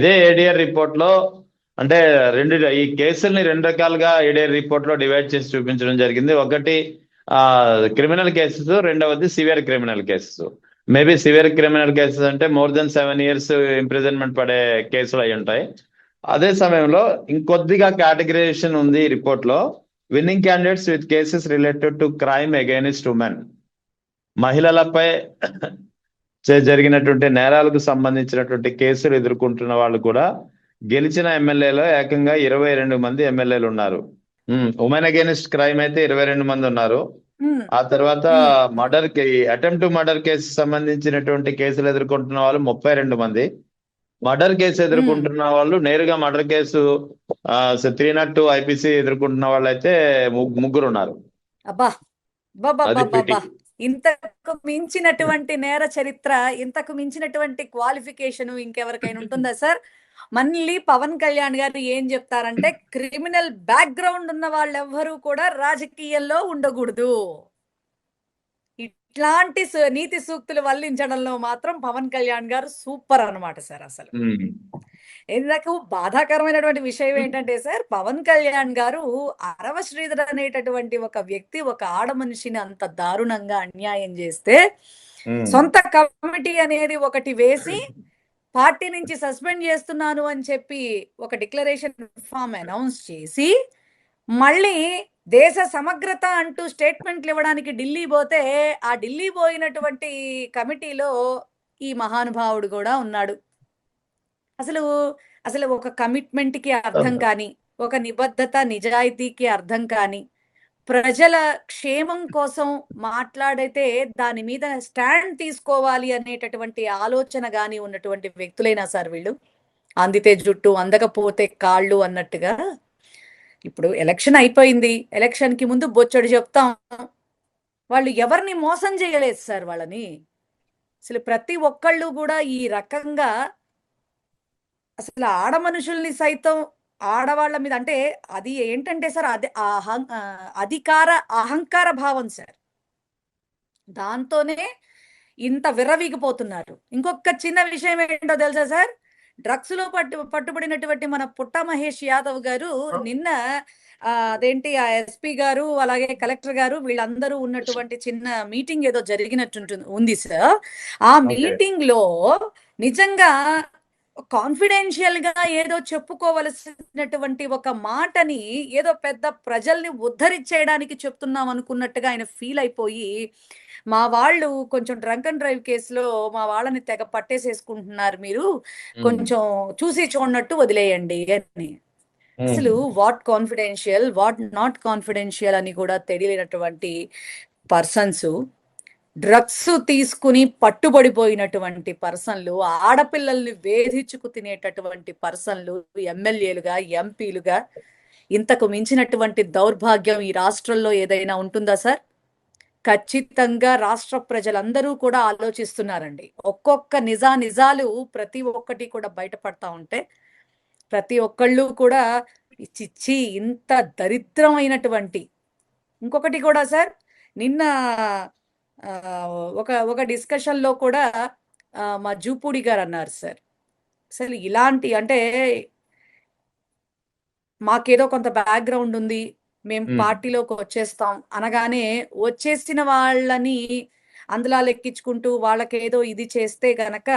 ఇదే ADR report లో అంటే ఈ కేసుల్ని రెండు రకాలుగా ఏడిఆర్ రిపోర్ట్ లో డివైడ్ చేసి చూపించడం జరిగింది. ఒకటి క్రిమినల్ కేసెస్, రెండవది severe criminal cases. Maybe severe criminal cases అంటే మోర్ దెన్ 7 years ఇంప్రిజన్మెంట్ పడే కేసులు అయి ఉంటాయి. అదే సమయంలో ఇంకొద్దిగా కేటగరైజేషన్ ఉంది ఈ రిపోర్ట్ లో. Winnowing candidates with cases related to crime against women, మహిళలపై జరిగినటువంటి నేరాలకు సంబంధించినటువంటి కేసులు ఎదుర్కొంటున్న వాళ్ళు కూడా గెలిచిన ఎమ్మెల్యేలో ఏకంగా 22 మంది ఎమ్మెల్యేలు ఉన్నారు. ఉమెన్ అగైనిస్ట్ క్రైమ్ అయితే 22 మంది ఉన్నారు. ఆ తర్వాత murder attempt to murder case సంబంధించినటువంటి కేసులు ఎదుర్కొంటున్న వాళ్ళు 32 మంది. మర్డర్ కేసు ఎదుర్కొంటున్న వాళ్ళు నేరుగా మర్డర్ కేసు 302 ఐపీసీ ఎదుర్కొంటున్న వాళ్ళు అయితే ముగ్గురు ఉన్నారు. అబ్బా బాబా, ఇంతకు మించినటువంటి నేర చరిత్ర, ఇంతకు మించినటువంటి క్వాలిఫికేషన్ ఇంకెవరికైనా ఉంటుందా సార్? మళ్ళీ పవన్ కళ్యాణ్ గారు ఏం చెప్తారంటే, క్రిమినల్ బ్యాక్గ్రౌండ్ ఉన్న వాళ్ళు ఎవ్వరూ కూడా రాజకీయాల్లో ఉండకూడదు. ఇట్లాంటి నీతి సూక్తులు వల్లించడంలో మాత్రం పవన్ కళ్యాణ్ గారు సూపర్ అన్నమాట సార్. అసలు నాకు బాధాకరమైనటువంటి విషయం ఏంటంటే సార్, పవన్ కళ్యాణ్ గారు అరవ శ్రీధర్ అనేటటువంటి ఒక వ్యక్తి ఒక ఆడ మనిషిని అంత దారుణంగా అన్యాయం చేస్తే సొంత కమిటీ అనేది ఒకటి వేసి పార్టీ నుంచి సస్పెండ్ చేస్తున్నాను అని చెప్పి ఒక డిక్లరేషన్ ఫామ్ అనౌన్స్ చేసి మళ్ళీ దేశ సమగ్రత అంటూ స్టేట్మెంట్లు ఇవ్వడానికి ఢిల్లీ పోతే ఆ ఢిల్లీ పోయినటువంటి కమిటీలో ఈ మహానుభావుడు కూడా ఉన్నాడు. అసలు అసలు ఒక కమిట్మెంట్కి అర్థం కాని, ఒక నిబద్ధత నిజాయితీకి అర్థం కాని, ప్రజల క్షేమం కోసం మాట్లాడితే దాని మీద స్టాండ్ తీసుకోవాలి అనేటటువంటి ఆలోచన గాని ఉన్నటువంటి వ్యక్తులైనా సార్ వీళ్ళు. అందితే జుట్టు అందకపోతే కాళ్ళు అన్నట్టుగా. ఇప్పుడు ఎలక్షన్ అయిపోయింది, ఎలక్షన్ కి ముందు బొచ్చడు చెప్తాం. వాళ్ళు ఎవరిని మోసం చేయలేదు సార్ వాళ్ళని. అసలు ప్రతి ఒక్కళ్ళు కూడా ఈ రకంగా అసలు ఆడ మనుషుల్ని సైతం ఆడవాళ్ళ మీద, అంటే అది ఏంటంటే సార్, అది అహంకార భావం సార్. దాంతోనే ఇంత విర్రవీగిపోతున్నారు. ఇంకొక చిన్న విషయం ఏంటో తెలుసా సార్, డ్రగ్స్ లో పట్టుబడినటువంటి మన పుట్ట మహేష్ యాదవ్ గారు నిన్న అదేంటి ఆ ఎస్పీ గారు అలాగే కలెక్టర్ గారు వీళ్ళందరూ ఉన్నటువంటి చిన్న మీటింగ్ ఏదో ఉంది సార్. ఆ మీటింగ్ లో నిజంగా కాన్ఫిడెన్షియల్ గా ఏదో చెప్పుకోవలసినటువంటి ఒక మాటని ఏదో పెద్ద ప్రజల్ని ఉద్ధరించేయడానికి చెప్తున్నాం అనుకున్నట్టుగా ఆయన ఫీల్ అయిపోయి, మా వాళ్ళు కొంచెం డ్రంక్ అండ్ డ్రైవ్ కేసులో మా వాళ్ళని తెగ పట్టేసేసుకుంటున్నారు, మీరు కొంచెం చూసి చూడనట్టు వదిలేయండి అని. అసలు what confidential, what not confidential అని కూడా తెలియనటువంటి పర్సన్స్, డ్రగ్స్ తీసుకుని పట్టుబడిపోయినటువంటి పర్సన్లు, ఆడపిల్లల్ని వేధించుకు తినేటటువంటి పర్సన్లు ఎమ్మెల్యేలుగా ఎంపీలుగా, ఇంతకు మించినటువంటి దౌర్భాగ్యం ఈ రాష్ట్రంలో ఏదైనా ఉంటుందా సార్? ఖచ్చితంగా రాష్ట్ర ప్రజలందరూ కూడా ఆలోచిస్తున్నారండి. ఒక్కొక్క నిజాలు ప్రతి ఒక్కటి కూడా బయటపడతా ఉంటే ప్రతి ఒక్కళ్ళు కూడా చిచ్చి ఇంత దరిద్రమైనటువంటి. ఇంకొకటి కూడా సార్, నిన్న ఒక డిస్కషన్ లో కూడా మా జూపూడి గారు అన్నారు సార్, అసలు ఇలాంటి అంటే మాకేదో కొంత బ్యాక్గ్రౌండ్ ఉంది, మేము పార్టీలోకి వచ్చేస్తాం అనగానే వచ్చేసిన వాళ్ళని అందులో లెక్కించుకుంటూ వాళ్ళకేదో ఇది చేస్తే గనక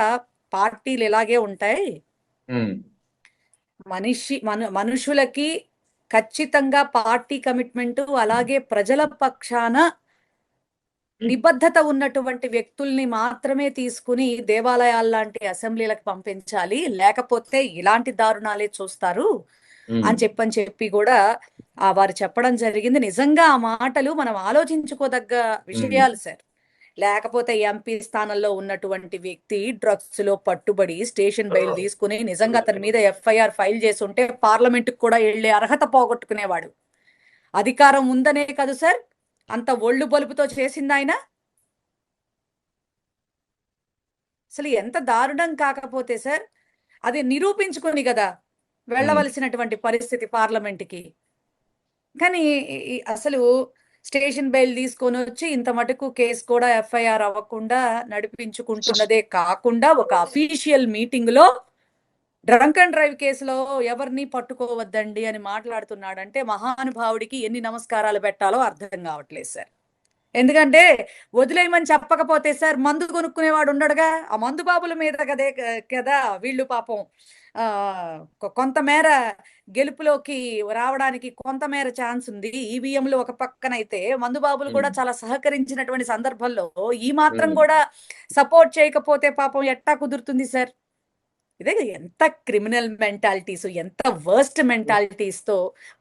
పార్టీలు ఇలాగే ఉంటాయి. మనుషులకి ఖచ్చితంగా పార్టీ కమిట్మెంట్, అలాగే ప్రజల పక్షాన నిబద్ధత ఉన్నటువంటి వ్యక్తుల్ని మాత్రమే తీసుకుని దేవాలయాల లాంటి అసెంబ్లీలకు పంపించాలి, లేకపోతే ఇలాంటి దారుణాలే చూస్తారు అని చెప్పి కూడా వారు చెప్పడం జరిగింది. నిజంగా ఆ మాటలు మనం ఆలోచించుకోదగ్గ విషయాలు సార్. లేకపోతే ఎంపీ స్థానంలో ఉన్నటువంటి వ్యక్తి డ్రగ్స్ లో పట్టుబడి స్టేషన్ బెయిల్ తీసుకుని నిజంగా అతని మీద ఎఫ్ఐఆర్ ఫైల్ చేసి ఉంటే పార్లమెంటుకు కూడా వెళ్లే అర్హత పోగొట్టుకునేవాడు. అధికారం ఉందనే కాదు సార్, అంత ఒళ్ళు బలుపుతో చేసింది ఆయన. అసలు ఎంత దారుణం కాకపోతే సార్, అది నిరూపించుకొని కదా వెళ్ళవలసినటువంటి పరిస్థితి పార్లమెంట్కి. కానీ అసలు స్టేషన్ బెయిల్ తీసుకొని వచ్చి ఇంత మటుకు కేసు కూడా ఎఫ్ఐఆర్ అవ్వకుండా నడిపించుకుంటున్నదే కాకుండా ఒక అఫీషియల్ మీటింగ్ లో డ్రంక్ అండ్ డ్రైవ్ కేసులో ఎవరిని పట్టుకోవద్దండి అని మాట్లాడుతున్నాడంటే మహానుభావుడికి ఎన్ని నమస్కారాలు పెట్టాలో అర్థం కావట్లేదు సార్. ఎందుకంటే వదిలేయమని చెప్పకపోతే సార్ మందు కొనుక్కునేవాడు ఉండడుగా, ఆ మందు బాబుల మీద కదా వీళ్ళు పాపం ఆ కొంతమేర గెలుపులోకి రావడానికి కొంతమేర ఛాన్స్ ఉంది. ఈవీఎంలు ఒక పక్కనైతే మందు బాబులు కూడా చాలా సహకరించినటువంటి సందర్భంలో ఈ మాత్రం కూడా సపోర్ట్ చేయకపోతే పాపం ఎట్టా కుదురుతుంది సార్? ఇదే ఎంత క్రిమినల్ మెంటాలిటీస్, ఎంత వర్స్ట్ మెంటాలిటీస్ తో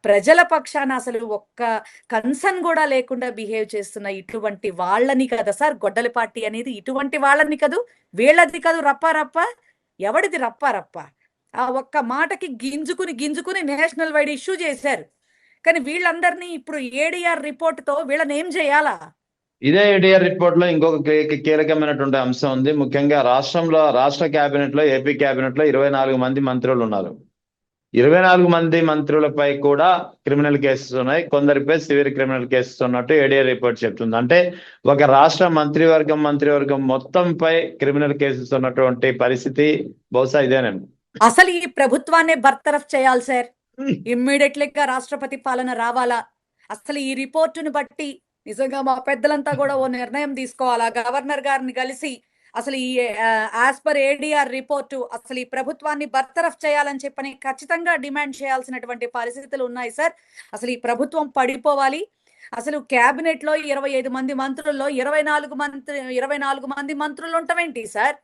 ప్రజల పక్షాన అసలు ఒక్క కన్సర్న్ కూడా లేకుండా బిహేవ్ చేస్తున్న ఇటువంటి వాళ్ళని కదా సార్ గొడ్డలి పార్టీ అనేది. ఇటువంటి వాళ్ళని కదూ, వీళ్ళది కాదు రప్ప రప్ప. ఎవడిది రప్ప రప్ప? ఆ ఒక్క మాటకి గింజుకుని నేషనల్ వైడ్ ఇష్యూ చేశారు. కానీ వీళ్ళందరినీ ఇప్పుడు ఏడీఆర్ రిపోర్ట్ తో వీళ్ళని ఏం చేయాలా? ఇదే ఏడీఆర్ రిపోర్ట్ లో ఇంకొక కీలకమైనటువంటి అంశం ఉంది. ముఖ్యంగా రాష్ట్ర కేబినెట్ లో, ఏపీ కేబినెట్ లో 24 మంది మంత్రులు ఉన్నారు. 24 మంది మంత్రులపై కూడా క్రిమినల్ కేసెస్ ఉన్నాయి. కొందరిపై సివియర్ క్రిమినల్ కేసెస్ ఉన్నట్టు ఏడీఆర్ రిపోర్ట్ చెప్తుంది. అంటే ఒక రాష్ట్ర మంత్రివర్గం మొత్తంపై క్రిమినల్ కేసెస్ ఉన్నటువంటి పరిస్థితి బహుశా ఇదేనేమో. అసలు ఈ ప్రభుత్వాన్ని బర్తరఫ్ చేయాలి సార్. ఇమ్మీడియట్లీగా రాష్ట్రపతి పాలన రావాలా? అసలు ఈ రిపోర్టును బట్టి నిజంగా మా పెద్దలంతా కూడా ఓ నిర్ణయం తీసుకోవాలా? గవర్నర్ గారిని కలిసి అసలు ఈ యాజ్ పర్ ఏడీఆర్ రిపోర్టు అసలు ఈ ప్రభుత్వాన్ని బర్తరఫ్ చేయాలని చెప్పని ఖచ్చితంగా డిమాండ్ చేయాల్సినటువంటి పరిస్థితులు ఉన్నాయి సార్. అసలు ఈ ప్రభుత్వం పడిపోవాలి. అసలు క్యాబినెట్ లో 25 మంది మంత్రుల్లో 24 మంది మంత్రులు ఉంటామేంటి సార్?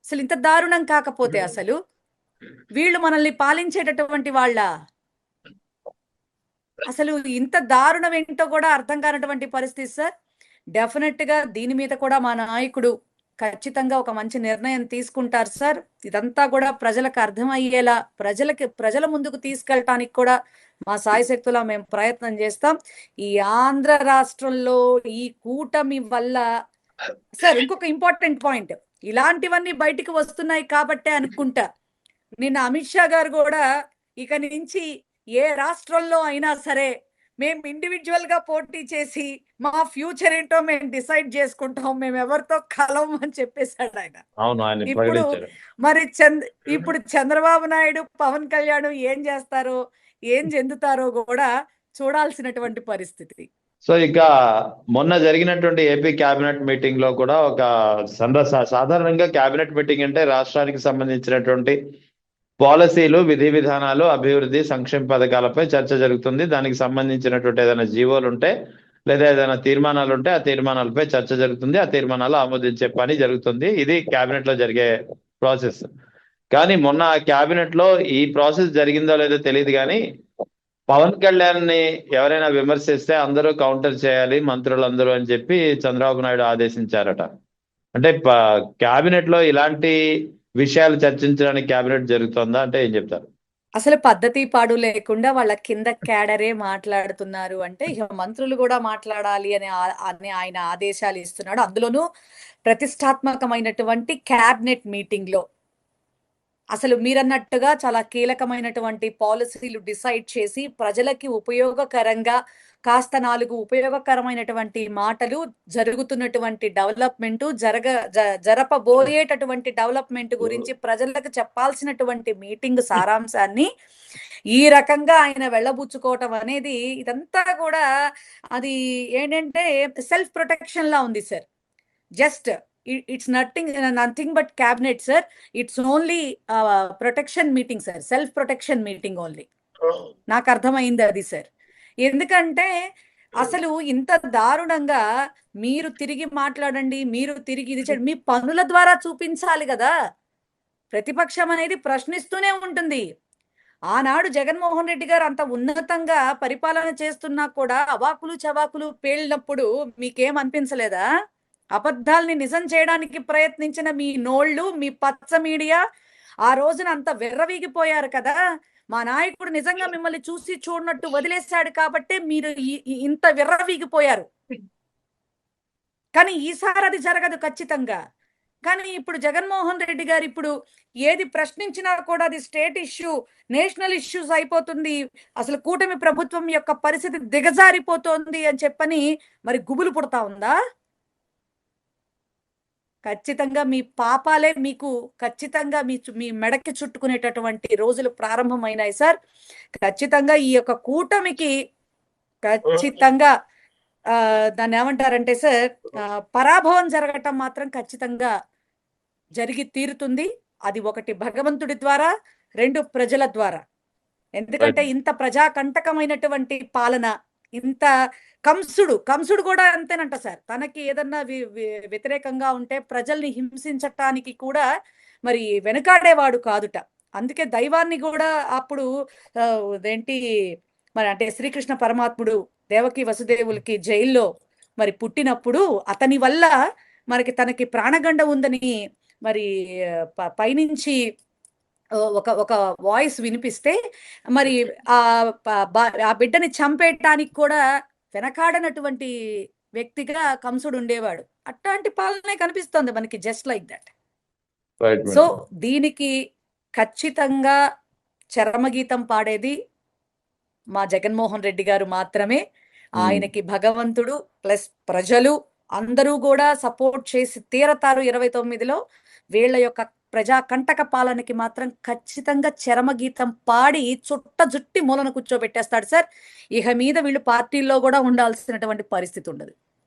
అసలు ఇంత దారుణం కాకపోతే అసలు వీళ్ళు మనల్ని పాలించేటటువంటి వాళ్ళ? అసలు ఇంత దారుణం ఏంటో కూడా అర్థం కానటువంటి పరిస్థితి సార్. డెఫినెట్ గా దీని మీద కూడా మా నాయకుడు ఖచ్చితంగా ఒక మంచి నిర్ణయం తీసుకుంటారు సార్. ఇదంతా కూడా ప్రజలకు అర్థమయ్యేలా ప్రజల ముందుకు తీసుకెళ్ళటానికి కూడా మా సాయశక్తులా మేము ప్రయత్నం చేస్తాం. ఈ ఆంధ్ర రాష్ట్రంలో ఈ కూటమి వల్ల సార్ ఇంకొక ఇంపార్టెంట్ పాయింట్, ఇలాంటివన్నీ బయటికి వస్తున్నాయి కాబట్టే అనుకుంటా నిన్న అమిత్ షా గారు కూడా ఇక నుంచి ఏ రాష్ట్రంలో అయినా సరే మేము ఇండివిజువల్ గా పోటీ చేసి మా ఫ్యూచర్ ఏంటో మేము డిసైడ్ చేసుకుంటాం, మేము ఎవరితో కలవం అని చెప్పేశాడు ఆయన. ఇప్పుడు మరి ఇప్పుడు చంద్రబాబు నాయుడు, పవన్ కళ్యాణ్ ఏం చేస్తారో, ఏం చెందుతారో కూడా చూడాల్సినటువంటి పరిస్థితి. సో ఇక మొన్న జరిగినటువంటి ఏపీ కేబినెట్ మీటింగ్ లో కూడా ఒక సాధారణంగా కేబినెట్ మీటింగ్ అంటే రాష్ట్రానికి సంబంధించినటువంటి పాలసీలు, విధి విధానాలు, అభివృద్ధి, సంక్షేమ పథకాలపై చర్చ జరుగుతుంది. దానికి సంబంధించినటువంటి ఏదైనా జీవోలు ఉంటే లేదా ఏదైనా తీర్మానాలు ఉంటే ఆ తీర్మానాలపై చర్చ జరుగుతుంది. ఆ తీర్మానాలు ఆమోదించే పని జరుగుతుంది. ఇది కేబినెట్ లో జరిగే ప్రాసెస్. కానీ మొన్న కేబినెట్ లో ఈ ప్రాసెస్ జరిగిందో లేదో తెలియదు కానీ పవన్ కళ్యాణ్ ని ఎవరైనా విమర్శిస్తే అందరూ కౌంటర్ చేయాలి మంత్రులందరూ అని చెప్పి చంద్రబాబు నాయుడు ఆదేశించారట. అంటే కేబినెట్ లో ఇలాంటి విషయాలు చర్చించడానికి కేబినెట్ జరుగుతుందా అంటే ఏం చెప్తారు? అసలు పద్ధతి పాడు లేకుండా వాళ్ళ కింద క్యాడరే మాట్లాడుతున్నారు అంటే ఇక మంత్రులు కూడా మాట్లాడాలి అని ఆయన ఆదేశాలు ఇస్తున్నాడు. అందులోనూ ప్రతిష్టాత్మకమైనటువంటి క్యాబినెట్ మీటింగ్ లో అసలు మీరన్నట్టుగా చాలా కీలకమైనటువంటి పాలసీలు డిసైడ్ చేసి ప్రజలకి ఉపయోగకరంగా కాస్త 4 ఉపయోగకరమైనటువంటి మాటలు, జరుగుతున్నటువంటి డెవలప్మెంట్, జరపబోయేటటువంటి డెవలప్మెంట్ గురించి ప్రజలకు చెప్పాల్సినటువంటి మీటింగ్ సారాంశాన్ని ఈ రకంగా ఆయన వెళ్ళబుచ్చుకోవటం అనేది ఇదంతా కూడా అది ఏంటంటే సెల్ఫ్ ప్రొటెక్షన్ లా ఉంది sir. Just it's nothing but cabinet sir. It's only protection meeting sir, self protection meeting only. నాకు అర్థమైంది అది సార్. ఎందుకంటే అసలు ఇంత దారుణంగా మీరు తిరిగి మాట్లాడండి, మీరు తిరిగి ఇది చేయండి, మీ పనుల ద్వారా చూపించాలి కదా. ప్రతిపక్షం అనేది ప్రశ్నిస్తూనే ఉంటుంది. ఆనాడు జగన్మోహన్ రెడ్డి గారు అంత ఉన్నతంగా పరిపాలన చేస్తున్నా కూడా అవాకులు చవాకులు పేలినప్పుడు మీకేం అనిపించలేదా? అబద్ధాల్ని నిజం చేయడానికి ప్రయత్నించిన మీ నోళ్ళు, మీ పచ్చ మీడియా ఆ రోజున అంత వెర్రవీగిపోయారు కదా. మా నాయకుడు నిజంగా మిమ్మల్ని చూసి చూడనట్టు వదిలేశాడు కాబట్టి మీరు ఇంత విర్రవీగిపోయారు. కానీ ఈసారి అది జరగదు ఖచ్చితంగా. కానీ ఇప్పుడు జగన్మోహన్ రెడ్డి గారు ఇప్పుడు ఏది ప్రశ్నించినా కూడా అది స్టేట్ ఇష్యూ, నేషనల్ ఇష్యూస్ అయిపోతుంది, అసలు కూటమి ప్రభుత్వం యొక్క పరిస్థితి దిగజారిపోతోంది అని చెప్పని మరి గుబులు పుడతా ఉందా? ఖచ్చితంగా మీ పాపాలే మీకు ఖచ్చితంగా మీ మెడకి చుట్టుకునేటటువంటి రోజులు ప్రారంభమైనాయి సార్. ఖచ్చితంగా ఈ యొక్క కూటమికి ఖచ్చితంగా దాన్ని ఏమంటారంటే సార్, పరాభవం జరగటం మాత్రం ఖచ్చితంగా జరిగి తీరుతుంది. అది ఒకటి భగవంతుడి ద్వారా, 2 ప్రజల ద్వారా. ఎందుకంటే ఇంత ప్రజాకంటకమైనటువంటి పాలన, ఇంత కంసుడు కూడా అంతేనంట సార్. తనకి ఏదన్నా వ్యతిరేకంగా ఉంటే ప్రజల్ని హింసించటానికి కూడా మరి వెనుకాడేవాడు కాదుట. అందుకే దైవాన్ని కూడా అప్పుడు అదేంటి మరి అంటే శ్రీకృష్ణ పరమాత్ముడు దేవకి వసుదేవులకి జైల్లో మరి పుట్టినప్పుడు అతని వల్ల తనకి ప్రాణగండ ఉందని మరి పైనుంచి ఒక వాయిస్ వినిపిస్తే మరి ఆ బిడ్డని చంపేయటానికి కూడా వెనకాడనటువంటి వ్యక్తిగా కంసుడు ఉండేవాడు. అట్లాంటి పాలనే కనిపిస్తోంది మనకి, just like that. Right so madam. దీనికి ఖచ్చితంగా చరమగీతం పాడేది మా జగన్మోహన్ రెడ్డి గారు మాత్రమే. ఆయనకి భగవంతుడు ప్లస్ ప్రజలు అందరూ కూడా సపోర్ట్ చేసి తీరతారు 29లో. వీళ్ళ యొక్క ప్రజా కంటక పాలనకి మాత్రం ఖచ్చితంగా చరమగీతం పాడి చుట్ట జుట్టి మూలన కూర్చోబెట్టేస్తాడు సార్. ఇక మీద వీళ్ళు పార్టీల్లో కూడా ఉండాల్సినటువంటి పరిస్థితి ఉండదు.